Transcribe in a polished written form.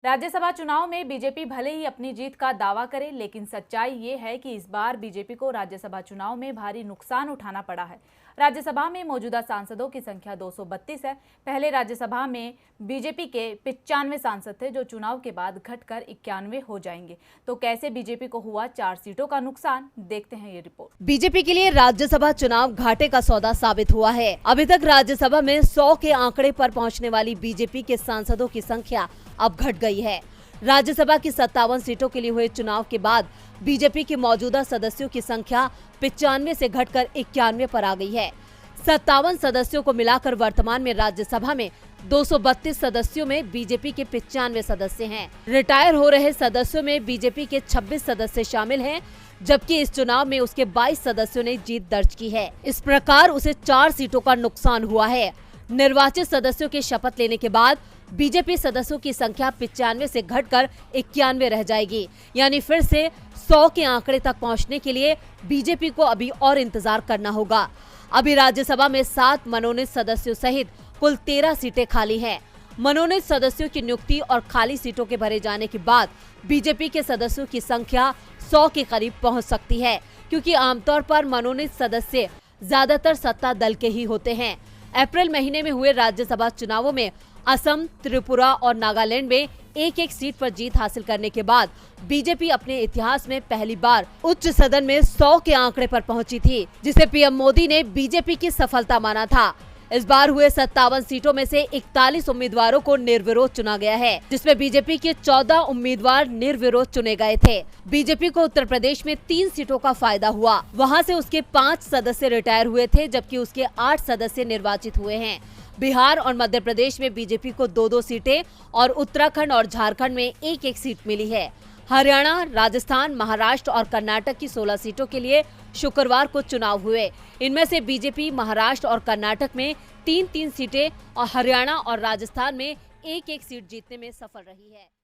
राज्यसभा चुनाव में बीजेपी भले ही अपनी जीत का दावा करे, लेकिन सच्चाई ये है कि इस बार बीजेपी को राज्यसभा चुनाव में भारी नुकसान उठाना पड़ा है। राज्यसभा में मौजूदा सांसदों की संख्या 232 है। पहले राज्यसभा में बीजेपी के 95 सांसद थे, जो चुनाव के बाद घटकर 91 हो जाएंगे। तो कैसे बीजेपी को हुआ 4 सीटों का नुकसान, देखते हैं ये रिपोर्ट। बीजेपी के लिए राज्यसभा चुनाव घाटे का सौदा साबित हुआ है। अभी तक राज्यसभा में 100 के आंकड़े पर पहुंचने वाली बीजेपी के सांसदों की संख्या अब घट गई है। राज्यसभा की 57 सीटों के लिए हुए चुनाव के बाद बीजेपी के मौजूदा सदस्यों की संख्या 95 से घटकर 91 पर आ गई है। 57 सदस्यों को मिलाकर वर्तमान में राज्यसभा में 232 सदस्यों में बीजेपी के 95 सदस्य हैं। रिटायर हो रहे सदस्यों में बीजेपी के 26 सदस्य शामिल हैं, जबकि इस चुनाव में उसके 22 सदस्यों ने जीत दर्ज की है। इस प्रकार उसे 4 सीटों का नुकसान हुआ है। निर्वाचित सदस्यों के शपथ लेने के बाद बीजेपी सदस्यों की संख्या 95 से घटकर 91 रह जाएगी। यानी फिर से 100 के आंकड़े तक पहुंचने के लिए बीजेपी को अभी और इंतजार करना होगा। अभी राज्यसभा में 7 मनोनीत सदस्यों सहित कुल 13 सीटें खाली हैं। मनोनीत सदस्यों की नियुक्ति और खाली सीटों के भरे जाने के बाद बीजेपी के सदस्यों की संख्या 100 के करीब पहुंच सकती है, क्योंकि आमतौर पर मनोनीत सदस्य ज्यादातर सत्ता दल के ही होते हैं। अप्रैल महीने में हुए राज्यसभा चुनावों में असम, त्रिपुरा और नागालैंड में एक सीट पर जीत हासिल करने के बाद बीजेपी अपने इतिहास में पहली बार उच्च सदन में 100 के आंकड़े पर पहुंची थी, जिसे पीएम मोदी ने बीजेपी की सफलता माना था। इस बार हुए 57 सीटों में से 41 उम्मीदवारों को निर्विरोध चुना गया है, जिसमें बीजेपी के 14 उम्मीदवार निर्विरोध चुने गए थे। बीजेपी को उत्तर प्रदेश में 3 सीटों का फायदा हुआ। वहां से उसके 5 सदस्य रिटायर हुए थे, जबकि उसके 8 सदस्य निर्वाचित हुए हैं। बिहार और मध्य प्रदेश में बीजेपी को 2-2 सीटें और उत्तराखंड और झारखंड में 1-1 सीट मिली है। हरियाणा, राजस्थान, महाराष्ट्र और कर्नाटक की 16 सीटों के लिए शुक्रवार को चुनाव हुए। इनमें से बीजेपी महाराष्ट्र और कर्नाटक में 3-3 सीटें और हरियाणा और राजस्थान में 1-1 सीट जीतने में सफल रही है।